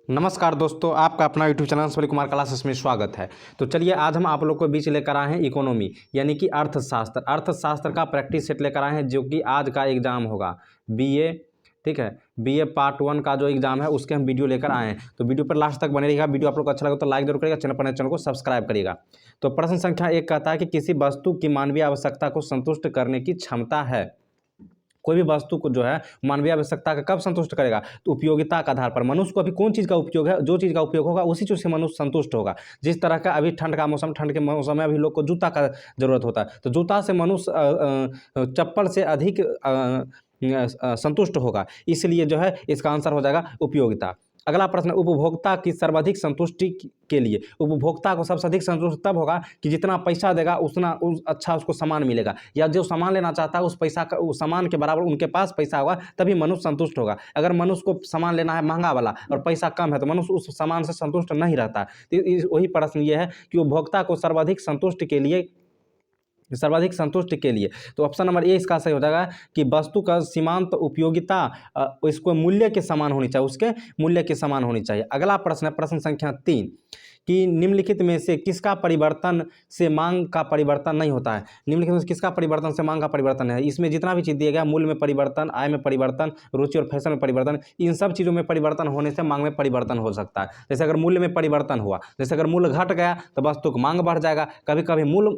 नमस्कार दोस्तों, आपका अपना YouTube channel Surya Kumar classes में स्वागत है। तो चलिए आज हम आप लोग को बीच लेकर आए हैं इकोनॉमी यानी कि अर्थशास्त्र। अर्थशास्त्र का प्रैक्टिस सेट लेकर आए हैं जो कि आज का एग्जाम होगा बीए। ठीक है, बीए पार्ट 1 का जो एग्जाम है उसके हम वीडियो लेकर आए हैं। तो वीडियो पर लास्ट तक बने रहिएगा। वीडियो आप लोग को अच्छा लगे तो लाइक जरूर करिएगा, चैनल को सब्सक्राइब करिएगा। तो प्रश्न संख्या 1 कहता है कि किसी वस्तु की मानवीय आवश्यकता को संतुष्ट करने की क्षमता है। कोई भी वस्तु को जो है मानवीय आवश्यकता का कब संतुष्ट करेगा, तो उपयोगिता के आधार पर। मनुष्य को अभी कौन चीज़ का उपयोग है, जो चीज़ का उपयोग होगा उसी चीज़ से मनुष्य संतुष्ट होगा। जिस तरह का अभी ठंड के मौसम में अभी लोग को जूता का जरूरत होता है, तो जूता से मनुष्य चप्पल से अधिक संतुष्ट होगा। इसलिए जो है इसका आंसर हो जाएगा उपयोगिता। अगला प्रश्न, उपभोक्ता की सर्वाधिक संतुष्टि के लिए। उपभोक्ता को सबसे अधिक संतुष्ट तब होगा कि जितना पैसा देगा उतना अच्छा उसको सामान मिलेगा, या जो सामान लेना चाहता है उस पैसा का, उस सामान के बराबर उनके पास पैसा होगा तभी मनुष्य संतुष्ट होगा। अगर मनुष्य को सामान लेना है महंगा वाला और पैसा कम है तो मनुष्य उस सामान से संतुष्ट नहीं रहता। तो वही प्रश्न ये है कि उपभोक्ता को सर्वाधिक संतुष्ट के लिए। तो ऑप्शन नंबर ए इसका सही हो जाएगा कि वस्तु का सीमांत उपयोगिता इसको मूल्य के समान होनी चाहिए, उसके मूल्य के समान होनी चाहिए। अगला प्रश्न है प्रश्न संख्या 3 कि निम्नलिखित में से किसका परिवर्तन से मांग का परिवर्तन नहीं होता है। निम्नलिखित में से किसका परिवर्तन से मांग का परिवर्तन है। इसमें जितना भी चीज़ दिया गया, मूल्य में परिवर्तन, आय में परिवर्तन, रुचि और फैशन में परिवर्तन, इन सब चीज़ों में परिवर्तन होने से मांग में परिवर्तन हो सकता है। जैसे अगर मूल्य में परिवर्तन हुआ, जैसे अगर मूल्य घट गया तो वस्तु की मांग बढ़ जाएगा। कभी कभी मूल्य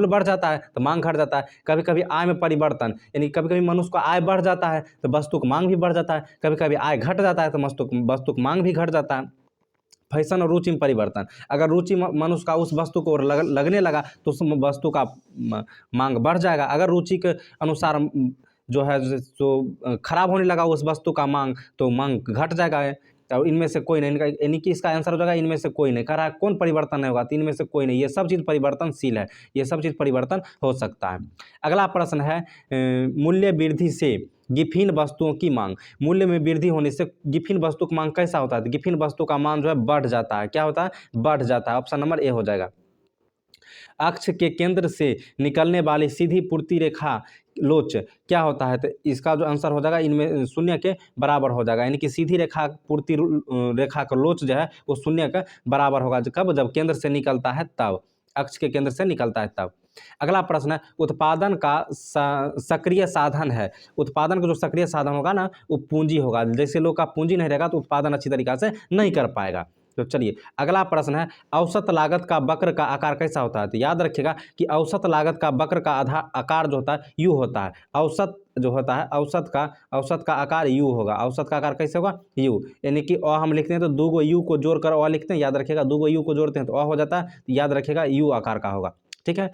बढ़ जाता है तो मांग घट जाता है। कभी कभी आय में परिवर्तन, यानी कभी कभी मनुष्य का आय बढ़ जाता है तो वस्तु की मांग भी बढ़ जाता है। कभी कभी आय घट जाता है तो वस्तु की मांग भी घट जाता है। फैशन और रुचि में परिवर्तन, अगर रुचि मनुष्य का उस वस्तु को लगने लगा तो उस वस्तु का मांग बढ़ जाएगा। अगर रुचि के अनुसार जो है जो खराब होने लगा उस वस्तु का मांग, तो मांग घट जाएगा। और इनमें से कोई नहीं, यानी कि इसका आंसर हो जाएगा इनमें से कोई नहीं। कह रहा है कौन परिवर्तन नहीं होगा, तो इनमें से कोई नहीं। ये सब चीज़ परिवर्तनशील है, ये सब चीज़ परिवर्तन हो सकता है। अगला प्रश्न है मूल्य वृद्धि से गिफिन वस्तुओं की मांग। मूल्य में वृद्धि होने से गिफिन वस्तु की मांग कैसा होता है, तो गिफिन वस्तु का मांग जो है बढ़ जाता है। क्या होता है, बढ़ जाता है। ऑप्शन नंबर ए हो जाएगा। अक्ष के केंद्र से निकलने वाली सीधी पूर्ति रेखा लोच क्या होता है, तो इसका जो आंसर हो जाएगा इनमें शून्य के बराबर हो जाएगा। यानी कि सीधी रेखा पूर्ति रेखा का लोच जो है वो शून्य के बराबर होगा। कब, जब केंद्र से निकलता है तब, अक्ष के केंद्र से निकलता है तब। अगला प्रश्न है उत्पादन का सक्रिय साधन है। उत्पादन का जो सक्रिय साधन होगा ना वो पूंजी होगा। जैसे लोग का पूंजी नहीं रहेगा तो उत्पादन अच्छी तरीके से नहीं कर पाएगा। तो चलिए अगला प्रश्न है औसत लागत का वक्र का आकार कैसा होता है। तो याद रखिएगा कि औसत लागत का वक्र का आकार जो होता है यू होता है। औसत जो होता है औसत का आकार यू होगा। औसत का आकार कैसे होगा, यू। यानी कि अ हम लिखते हैं तो दो गो यू को जोड़कर अ लिखते हैं, याद रखिएगा। दो गो यू को जोड़ते हैं तो अ हो जाता है, याद रखिएगा यू आकार का होगा। ठीक है।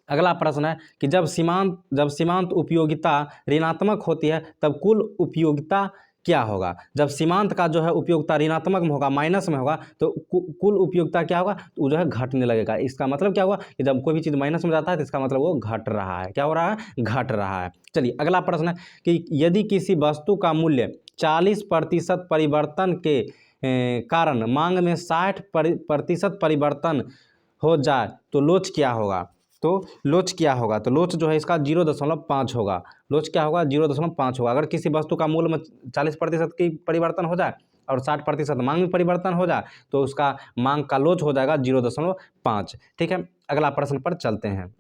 अगला प्रश्न है कि जब सीमांत उपयोगिता ऋणात्मक होती है तब कुल उपयोगिता क्या होगा। जब सीमांत का जो है उपयोगिता ऋणात्मक में होगा, माइनस में होगा, तो कुल उपयोगिता क्या होगा, तो वो जो है घटने लगेगा। इसका मतलब क्या हुआ कि जब कोई भी चीज़ माइनस में जाता है तो इसका मतलब वो घट रहा है। क्या हो रहा है, घट रहा है। चलिए अगला प्रश्न है कि यदि किसी वस्तु का मूल्य 40% परिवर्तन के कारण मांग में 60% परिवर्तन हो जाए तो लोच क्या होगा। तो लोच जो है इसका 0.5 होगा। लोच क्या होगा, 0.5 होगा। अगर किसी वस्तु का मूल्य में 40% की परिवर्तन हो जाए और 60% मांग में परिवर्तन हो जाए तो उसका मांग का लोच हो जाएगा 0.5। ठीक है। अगला प्रश्न पर चलते हैं।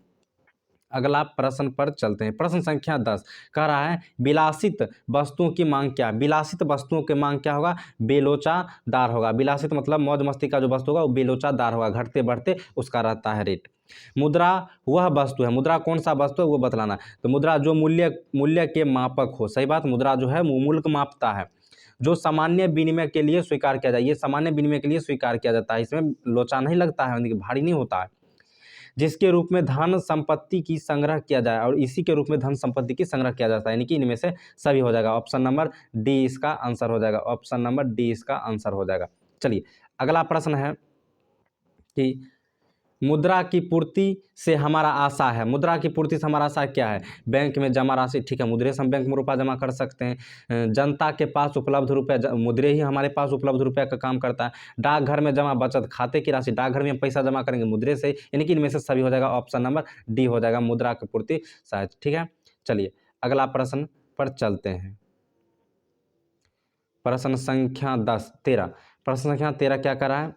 प्रश्न संख्या 10 कह रहा है विलासित वस्तुओं की मांग क्या। विलासित वस्तुओं की मांग क्या होगा, बेलोचादार होगा। विलासित मतलब मौज मस्ती का जो वस्तु होगा वो बेलोचादार होगा, घटते बढ़ते उसका रहता है रेट। मुद्रा वह वस्तु है, मुद्रा कौन सा वस्तु है वो बतलाना। तो मुद्रा जो मूल्य के मापक हो। सही बात, मुद्रा जो है मूल्य को मापता है। जो सामान्य विनिमय के लिए स्वीकार किया जाए, ये सामान्य विनिमय के लिए स्वीकार किया जाता है। इसमें लोचा नहीं लगता है, भारी नहीं होता है। जिसके रूप में धन संपत्ति की संग्रह किया जाए और इसी के रूप में धन संपत्ति की संग्रह किया जाता है। यानी कि इनमें से सभी हो जाएगा। ऑप्शन नंबर डी इसका आंसर हो जाएगा। ऑप्शन नंबर डी इसका आंसर हो जाएगा। चलिए अगला प्रश्न है कि मुद्रा की पूर्ति से हमारा आशा है। मुद्रा की पूर्ति से हमारा आशा क्या है, बैंक में जमा राशि। ठीक है, मुद्रे से हम बैंक में रुपया जमा कर सकते हैं। जनता के पास उपलब्ध रुपया, मुद्रे ही हमारे पास उपलब्ध रुपया का काम करता है। डाकघर में जमा बचत खाते की राशि, डाकघर में हम पैसा जमा करेंगे मुद्रे से। यानी कि इनमें से सभी हो जाएगा। ऑप्शन नंबर डी हो जाएगा, मुद्रा की पूर्ति शायद। ठीक है। चलिए अगला प्रश्न पर चलते हैं। प्रश्न संख्या 13 प्रश्न संख्या 13 क्या कर रहा है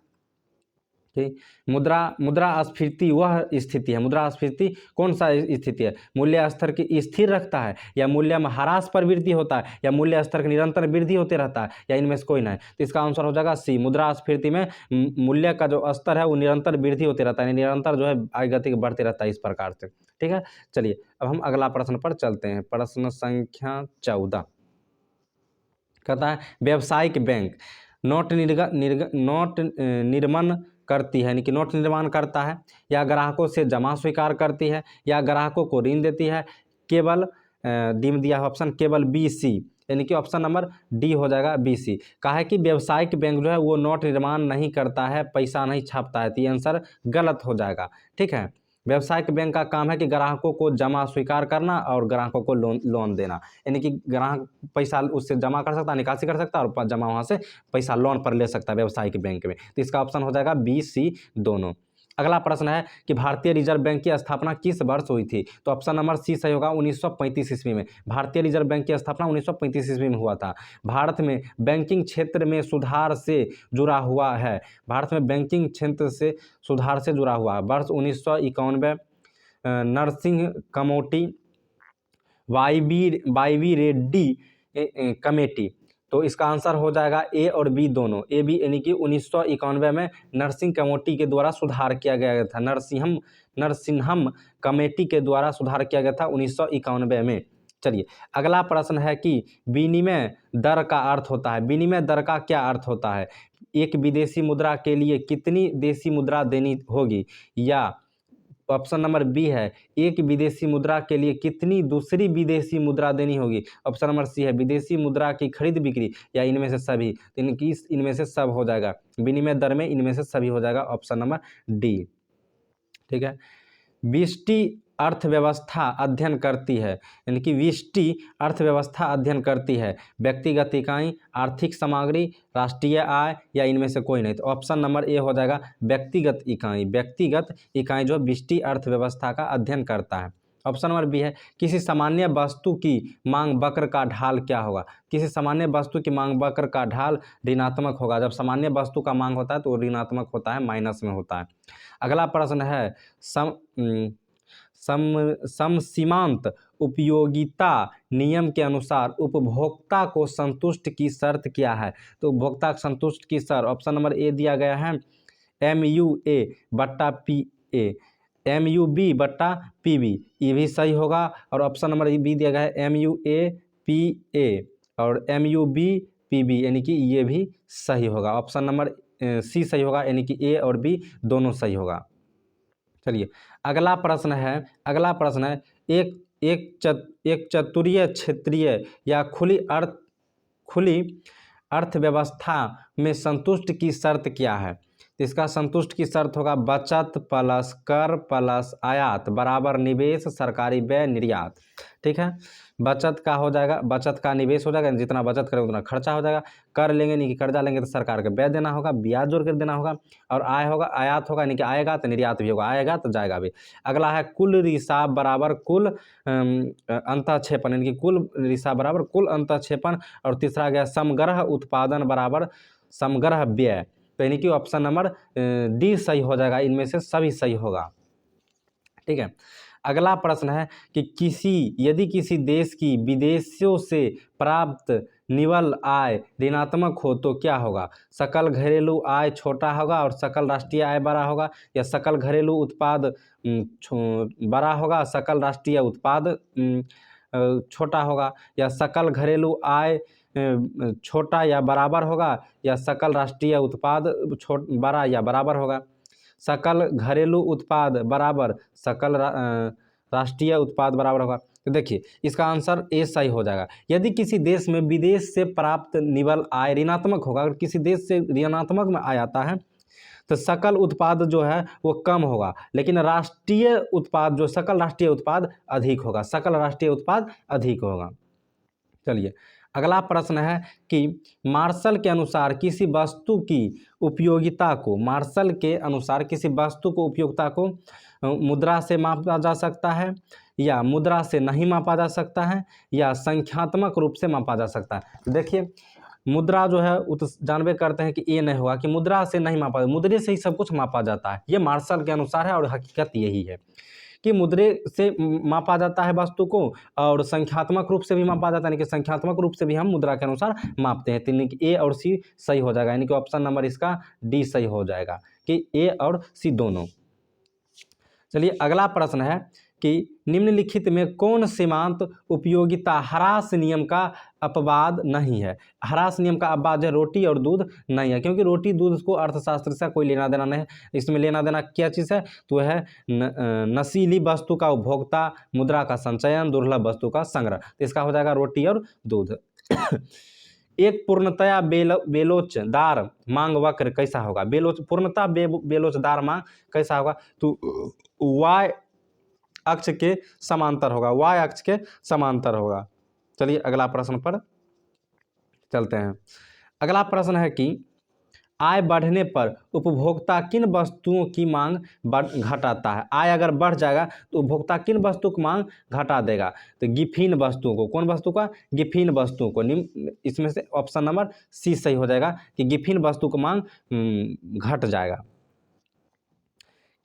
कि मुद्रास्फीति वह स्थिति है, मुद्रास्फीति कौन सा स्थिति है, मूल्य स्तर की स्थिर रखता है या मूल्य में ह्रास पर वृद्धि होता है या मूल्य स्तर की निरंतर वृद्धि होते रहता है या इनमें से कोई नहीं। तो इसका आंसर हो जाएगा सी, मुद्रास्फीति में मूल्य का जो स्तर है वो निरंतर वृद्धि होते रहता है, निरंतर जो है गति बढ़ते रहता है इस प्रकार से। ठीक है, चलिए अब हम अगला प्रश्न पर चलते हैं। प्रश्न संख्या 14 कहता है व्यावसायिक बैंक नोट निर्माण करती है, यानी कि नोट निर्माण करता है या ग्राहकों से जमा स्वीकार करती है या ग्राहकों को ऋण देती है। केवल डी में दिया है ऑप्शन केवल बी सी, यानी कि ऑप्शन नंबर डी हो जाएगा बी सी। कहा है कि व्यावसायिक बैंक जो है वो नोट निर्माण नहीं करता है, पैसा नहीं छापता है, तो ये आंसर गलत हो जाएगा। ठीक है, व्यावसायिक बैंक का काम है कि ग्राहकों को जमा स्वीकार करना और ग्राहकों को लोन देना, यानी कि ग्राहक पैसा उससे जमा कर सकता है, निकासी कर सकता है और जमा वहाँ से पैसा लोन पर ले सकता है व्यावसायिक बैंक में। तो इसका ऑप्शन हो जाएगा बी सी दोनों। अगला प्रश्न है कि भारतीय रिजर्व बैंक की स्थापना किस वर्ष हुई थी, तो ऑप्शन नंबर सी सही होगा 1935 ईस्वी में। भारतीय रिजर्व बैंक की स्थापना 1935 ईस्वी में हुआ था। भारत में बैंकिंग क्षेत्र में सुधार से जुड़ा हुआ है, भारत में बैंकिंग क्षेत्र से सुधार से जुड़ा हुआ है। वर्ष 1991 नरसिंह कमोटी वाईवी रेड्डी कमेटी, तो इसका आंसर हो जाएगा ए और बी दोनों, ए बी, यानी कि 1991 में नरसिंह कमेटी के द्वारा सुधार किया गया था, नरसिंहम कमेटी के द्वारा सुधार किया गया था 1991 में। चलिए अगला प्रश्न है कि विनिमय दर का अर्थ होता है, विनिमय दर का क्या अर्थ होता है, एक विदेशी मुद्रा के लिए कितनी देशी मुद्रा देनी होगी, या ऑप्शन नंबर बी है एक विदेशी मुद्रा के लिए कितनी दूसरी विदेशी मुद्रा देनी होगी, ऑप्शन नंबर सी है विदेशी मुद्रा की खरीद बिक्री, या इनमें से सभी। इनमें से सब हो जाएगा, विनिमय दर में इनमें से सभी हो जाएगा, ऑप्शन नंबर डी। ठीक है, विष्टि अर्थव्यवस्था अध्ययन करती है, यानी कि विष्टि अर्थव्यवस्था अध्ययन करती है व्यक्तिगत इकाई, आर्थिक सामग्री, राष्ट्रीय आय, या इनमें से कोई नहीं। तो ऑप्शन नंबर ए हो जाएगा व्यक्तिगत इकाई, व्यक्तिगत इकाई जो विष्टि अर्थव्यवस्था का अध्ययन करता है। ऑप्शन नंबर बी है किसी सामान्य वस्तु की मांग वक्र का ढाल क्या होगा, किसी सामान्य वस्तु की मांग वक्र का ढाल ऋणात्मक होगा, जब सामान्य वस्तु का मांग होता है तो ऋणात्मक होता है, माइनस में होता है। अगला प्रश्न है समसीमांत उपयोगिता नियम के अनुसार उपभोक्ता को संतुष्ट की शर्त क्या है, तो उपभोक्ता संतुष्ट की शर्त ऑप्शन नंबर ए दिया गया है MUA बट्टा PA, MUB बट्टा PB, ये भी सही होगा। और ऑप्शन नंबर बी दिया गया है MUA PA और MUB PB, यानी कि ये भी सही होगा, ऑप्शन नंबर सी सही होगा, यानी कि ए और बी दोनों सही होगा। चलिए अगला प्रश्न है एक चतुर्थ क्षेत्रीय या खुली अर्थव्यवस्था में संतुष्ट की शर्त क्या है, तो इसका संतुष्ट की शर्त होगा बचत प्लस कर प्लस आयात बराबर निवेश सरकारी व्यय निर्यात। ठीक है, बचत का हो जाएगा, बचत का निवेश हो जाएगा, जितना बचत करें उतना खर्चा हो जाएगा, कर लेंगे नहीं कि कर्जा लेंगे तो सरकार के व्यय देना होगा, ब्याज जोड़ कर देना होगा, और आय होगा आयात होगा, यानी कि आएगा तो निर्यात भी होगा, आएगा तो जाएगा भी। अगला है कुल रिसाव बराबर कुल अंतःक्षेपण, यानी कि कुल रिसाव बराबर कुल अंतःक्षेपण, और तीसरा गया समग्र उत्पादन बराबर समग्र व्यय, तो यानी कि ऑप्शन नंबर डी सही हो जाएगा, इनमें से सभी सही होगा। ठीक है, अगला प्रश्न है कि यदि किसी देश की विदेशों से प्राप्त निवल आय ऋणात्मक हो तो क्या होगा, सकल घरेलू आय छोटा होगा और सकल राष्ट्रीय आय बड़ा होगा, या सकल घरेलू उत्पाद बड़ा होगा, सकल राष्ट्रीय उत्पाद छोटा होगा, या सकल घरेलू आय छोटा या बराबर होगा, या सकल राष्ट्रीय उत्पाद बड़ा या बराबर होगा। सकल घरेलू उत्पाद बराबर सकल राष्ट्रीय उत्पाद बराबर होगा। तो देखिए इसका आंसर ए सही हो जाएगा। यदि किसी देश में विदेश से प्राप्त निवल आय ऋणात्मक होगा, अगर किसी देश से ऋणात्मक में आय आता है तो सकल उत्पाद जो है वो कम होगा, लेकिन राष्ट्रीय उत्पाद जो सकल राष्ट्रीय उत्पाद अधिक होगा, सकल राष्ट्रीय उत्पाद अधिक होगा। चलिए अगला प्रश्न है कि मार्शल के अनुसार किसी वस्तु की उपयोगिता को, मार्शल के अनुसार किसी वस्तु को उपयोगिता को मुद्रा से मापा जा सकता है, या मुद्रा से नहीं मापा जा सकता है, या संख्यात्मक रूप से मापा जा सकता है। देखिए मुद्रा जो है वो तो जानबे करते हैं कि ये नहीं होगा कि मुद्रा से नहीं मापा, मुद्रे से ही सब कुछ मापा जाता है। ये मार्शल के अनुसार है और हकीकत यही है कि मुद्रे से मापा जाता है वस्तु को, और संख्यात्मक रूप से भी मापा जाता है, यानी कि संख्यात्मक रूप से भी हम मुद्रा के अनुसार मापते हैं। तो यानी कि ए और सी सही हो जाएगा, यानी कि ऑप्शन नंबर इसका डी सही हो जाएगा कि ए और सी दोनों। चलिए अगला प्रश्न है कि निम्नलिखित में कौन सीमांत उपयोगिता ह्रास नियम का अपवाद नहीं है। ह्रास नियम का अपवाद है रोटी और दूध नहीं है, क्योंकि रोटी दूध को अर्थशास्त्र से कोई लेना देना नहीं है। इसमें लेना देना क्या चीज़ है, तो है नशीली वस्तु का उपभोक्ता, मुद्रा का संचयन, दुर्लभ वस्तु का संग्रह। तो इसका हो जाएगा रोटी और दूध। एक पूर्णतया बेलोचदार मांग वक्र कैसा होगा। पूर्णतः बेलोचदार मांग कैसा होगा, तो वाई अक्ष के समांतर होगा, वाई अक्ष के समांतर होगा। चलिए अगला प्रश्न पर चलते हैं। अगला प्रश्न है कि आय बढ़ने पर उपभोक्ता किन वस्तुओं की मांग घटाता है। आय अगर बढ़ जाएगा तो उपभोक्ता किन वस्तु की मांग घटा देगा, तो गिफिन वस्तुओं को। कौन वस्तु का, गिफिन वस्तुओं को। इसमें से ऑप्शन नंबर सी सही हो जाएगा कि गिफिन वस्तु की मांग घट जाएगा।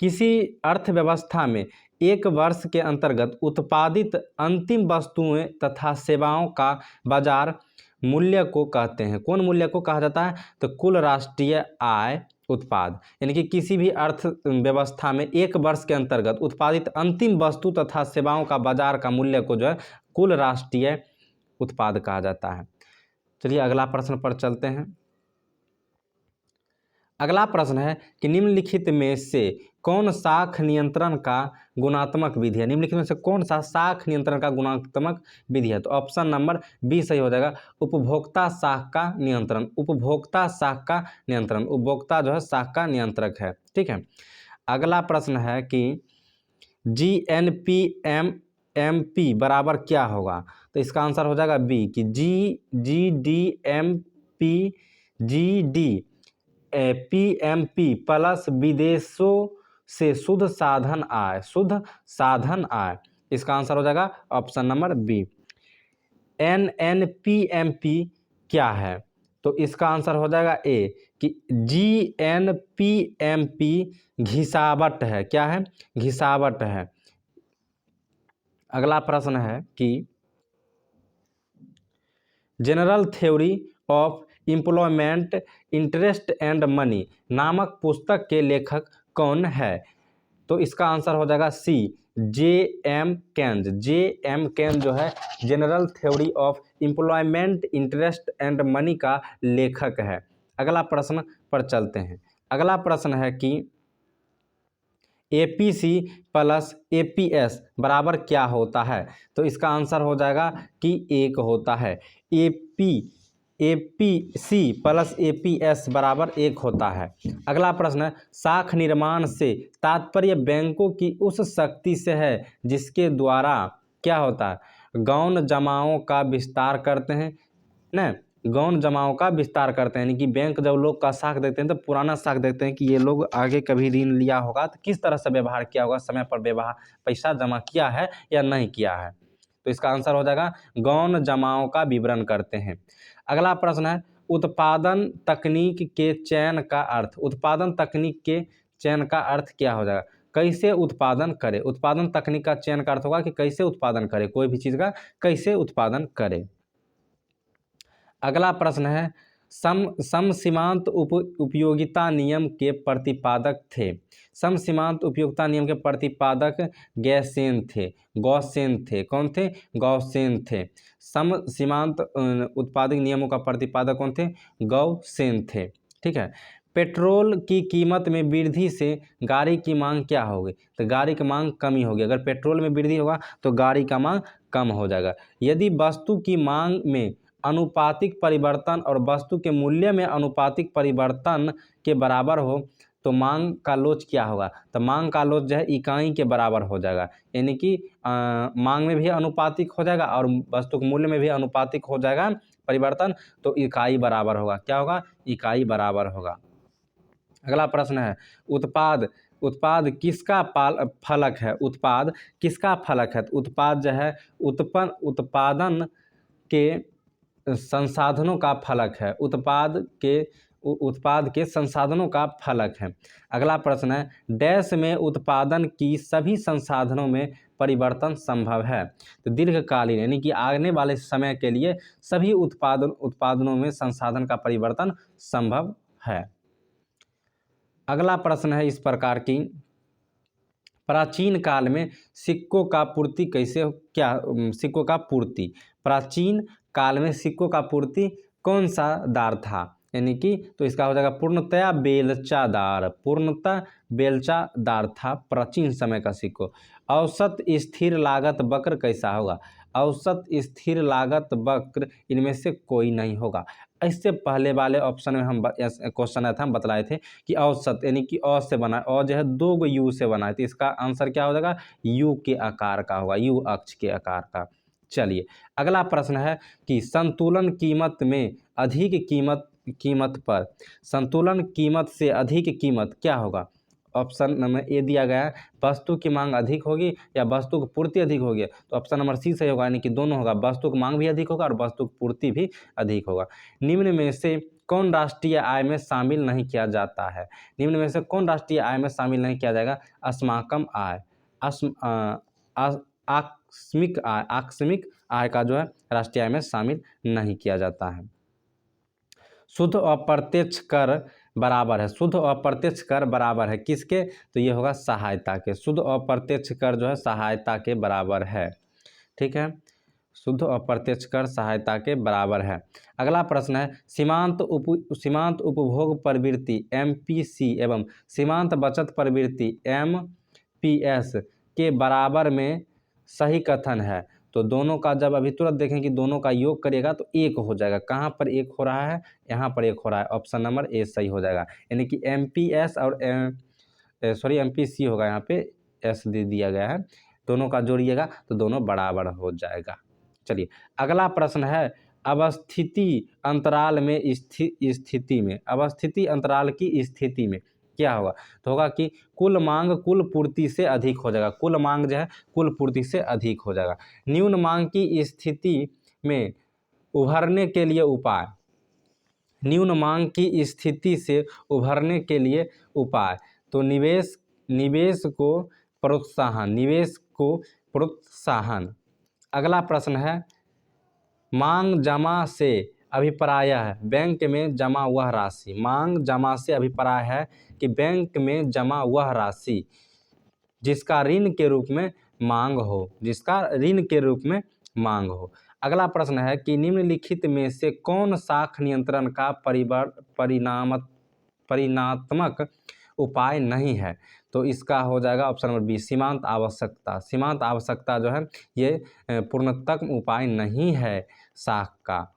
किसी अर्थव्यवस्था में एक वर्ष के अंतर्गत उत्पादित अंतिम वस्तुएं तथा सेवाओं का बाजार मूल्य को कहते हैं। कौन मूल्य को कहा जाता है, तो कुल राष्ट्रीय आय उत्पाद। यानी कि किसी भी अर्थव्यवस्था में एक वर्ष के अंतर्गत उत्पादित अंतिम वस्तु तथा सेवाओं का बाजार का मूल्य को जो है कुल राष्ट्रीय उत्पाद कहा जाता है। चलिए अगला प्रश्न पर चलते हैं। अगला प्रश्न है कि निम्नलिखित में से कौन साख नियंत्रण का गुणात्मक विधि है। निम्नलिखित में से कौन सा साख नियंत्रण का गुणात्मक विधि है, तो ऑप्शन नंबर बी सही हो जाएगा, उपभोक्ता साख का नियंत्रण। उपभोक्ता साख का नियंत्रण, उपभोक्ता जो है साख का नियंत्रक है। ठीक है। अगला प्रश्न है कि GNP/MP बराबर क्या होगा, तो इसका आंसर हो जाएगा बी कि GDP प्लस विदेशों से शुद्ध साधन आय, शुद्ध साधन आय। इसका आंसर हो जाएगा ऑप्शन नंबर बी। NNP/MP क्या है, तो इसका आंसर हो जाएगा ए कि GNP/MP घिसावट है। क्या है, घिसावट है। अगला प्रश्न है कि general theory of employment interest and money नामक पुस्तक के लेखक कौन है, तो इसका आंसर हो जाएगा सी J.M. केन्ज। J.M. केन्ज जो है general theory of employment interest and money का लेखक है। अगला प्रश्न पर चलते हैं। अगला प्रश्न है कि APC प्लस APS बराबर क्या होता है, तो इसका आंसर हो जाएगा कि 1 होता है। APC प्लस APS बराबर 1 होता है। अगला प्रश्न है साख निर्माण से तात्पर्य बैंकों की उस शक्ति से है जिसके द्वारा क्या होता है, गौण जमाओं का विस्तार करते हैं ना, गौण जमाओं का विस्तार करते हैं। यानी कि बैंक जब लोग का साख देते हैं तो पुराना साख देते हैं कि ये लोग आगे कभी ऋण लिया होगा तो किस तरह से व्यवहार किया होगा, समय पर व्यवहार पैसा जमा किया है या नहीं किया है, तो इसका आंसर हो जाएगा गौण जमाओं का विवरण करते हैं। अगला प्रश्न है उत्पादन तकनीक के चयन का अर्थ। उत्पादन तकनीक के चयन का अर्थ क्या हो जाएगा, कैसे उत्पादन करे। उत्पादन तकनीक का चयन का अर्थ होगा कि कैसे उत्पादन करे, कोई भी चीज़ का कैसे उत्पादन करे। अगला प्रश्न है समसीमांत उपयोगिता नियम के प्रतिपादक थे। समसीमांत उपयोगिता नियम के प्रतिपादक गॉसेन थे। कौन थे, गॉसेन थे। समसीमांत उत्पादक नियमों का प्रतिपादक कौन थे, गॉसेन थे। ठीक है। पेट्रोल की कीमत में वृद्धि से गाड़ी की मांग क्या होगी, तो गाड़ी की मांग कमी होगी। अगर पेट्रोल में वृद्धि होगा तो गाड़ी का मांग कम हो जाएगा। यदि वस्तु की मांग में अनुपातिक परिवर्तन और वस्तु के मूल्य में अनुपातिक परिवर्तन के बराबर हो तो मांग का लोच क्या होगा, तो मांग का लोच जो है इकाई के बराबर हो जाएगा। यानी कि मांग में भी अनुपातिक हो जाएगा और वस्तु के मूल्य में भी अनुपातिक हो जाएगा परिवर्तन, तो इकाई बराबर होगा। क्या होगा, इकाई बराबर होगा। अगला प्रश्न है उत्पाद किसका फलक है। उत्पाद किसका फलक है, उत्पाद जो है उत्पादन के संसाधनों का फलक है, उत्पाद के संसाधनों का फलक है। अगला प्रश्न है, डैश में उत्पादन की सभी संसाधनों में परिवर्तन संभव है। तो दीर्घकालीन यानी कि आने वाले समय के लिए सभी उत्पादनों में संसाधन का परिवर्तन संभव है। अगला प्रश्न है इस प्रकार की, प्राचीन काल में सिक्कों का पूर्ति सिक्कों का पूर्ति, प्राचीन काल में सिक्कों का पूर्ति कौन सा दार था, यानी कि तो इसका हो जाएगा पूर्णतया बेलचादार था प्राचीन समय का सिक्कों। औसत स्थिर लागत वक्र कैसा होगा, औसत स्थिर लागत वक्र इनमें से कोई नहीं होगा। इससे पहले वाले ऑप्शन में हम क्वेश्चन आया था, हम बतलाए थे कि औसत यानी कि अ से बना, और जो है 2 यू से बना है, तो इसका आंसर क्या हो जाएगा, यू के आकार का होगा, यू अक्ष के आकार का। चलिए अगला प्रश्न है कि संतुलन कीमत में अधिक कीमत पर संतुलन कीमत से अधिक कीमत क्या होगा। ऑप्शन नंबर ए दिया गया है, वस्तु की मांग अधिक होगी या वस्तु की पूर्ति अधिक होगी, तो ऑप्शन नंबर सी सही होगा, यानी कि दोनों होगा, वस्तु की मांग भी अधिक होगा और वस्तु की पूर्ति भी अधिक होगा। निम्न में से कौन राष्ट्रीय आय में शामिल नहीं किया जाता है, निम्न में से कौन राष्ट्रीय आय में शामिल नहीं किया जाएगा, अस्माकम आय, आकस्मिक आय का जो है राष्ट्रीय आय में शामिल नहीं किया जाता है। शुद्ध अप्रत्यक्ष कर बराबर है, शुद्ध अप्रत्यक्ष कर बराबर है किसके, तो ये होगा सहायता के, शुद्ध अप्रत्यक्ष कर जो है सहायता के बराबर है, ठीक है, शुद्ध अप्रत्यक्ष कर सहायता के बराबर है। अगला प्रश्न है, सीमांत उपभोग प्रवृत्ति MPC एवं सीमांत बचत प्रवृत्ति MPS के बराबर में सही कथन है। तो दोनों का जब अभी तुरंत देखें कि दोनों का योग करिएगा तो एक हो जाएगा, कहाँ पर एक हो रहा है, यहाँ पर एक हो रहा है, ऑप्शन नंबर ए सही हो जाएगा, यानी कि MPS और MPC होगा, यहाँ पे एस दे दिया गया है, दोनों का जोड़िएगा तो दोनों बराबर हो जाएगा। चलिए अगला प्रश्न है, अवस्थिति अंतराल की स्थिति में क्या होगा, तो होगा कि कुल मांग कुल पूर्ति से अधिक हो जाएगा, कुल मांग जो है कुल पूर्ति से अधिक हो जाएगा। न्यून मांग की स्थिति में उभरने के लिए उपाय, न्यून मांग की स्थिति से उभरने के लिए उपाय, तो निवेश को प्रोत्साहन। अगला प्रश्न है, मांग जमा से अभिप्राय है बैंक में जमा वह राशि, मांग जमा से अभिप्राय है कि बैंक में जमा वह राशि जिसका ऋण के रूप में मांग हो, अगला प्रश्न है कि निम्नलिखित में से कौन साख नियंत्रण का परिणात्मक उपाय नहीं है, तो इसका हो जाएगा ऑप्शन नंबर बी, सीमांत आवश्यकता जो है ये पूर्णतम उपाय नहीं है साख का।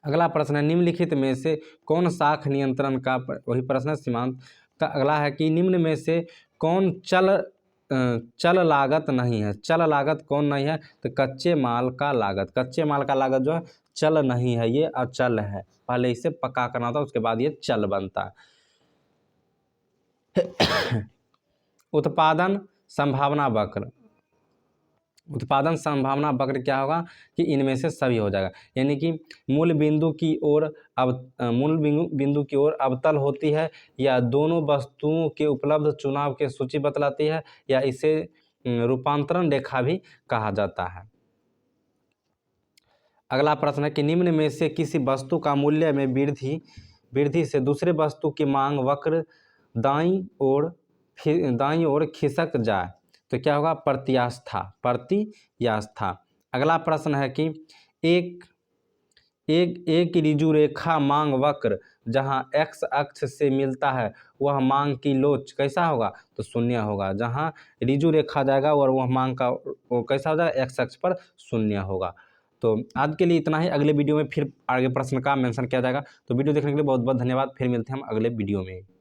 अगला प्रश्न है, निम्नलिखित में से कौन साख नियंत्रण का, वही प्रश्न है सीमांत का। अगला है कि निम्न में से कौन चल लागत नहीं है, चल लागत कौन नहीं है, तो कच्चे माल का लागत जो है चल नहीं है, ये अचल है, पहले इसे पक्का करना था उसके बाद ये चल बनता है। उत्पादन संभावना वक्र क्या होगा कि इनमें से सभी हो जाएगा, यानी कि मूल बिंदु की ओर अवतल होती है, या दोनों वस्तुओं के उपलब्ध चुनाव के सूची बतलाती है, या इसे रूपांतरण रेखा भी कहा जाता है। अगला प्रश्न है कि निम्न में से किसी वस्तु का मूल्य में वृद्धि से दूसरे वस्तु की मांग वक्र दाईं ओर खिसक जाए तो क्या होगा, प्रत्यास्था। अगला प्रश्न है कि एक ऋजु रेखा मांग वक्र जहां x अक्ष से मिलता है वह मांग की लोच कैसा होगा, तो शून्य होगा, जहां ऋजु रेखा जाएगा और वह मांग का वो कैसा हो जाएगा, x अक्ष पर शून्य होगा। तो आज के लिए इतना ही, अगले वीडियो में फिर आगे प्रश्न का मेंशन किया जाएगा। तो वीडियो देखने के लिए बहुत बहुत धन्यवाद, फिर मिलते हैं हम अगले वीडियो में।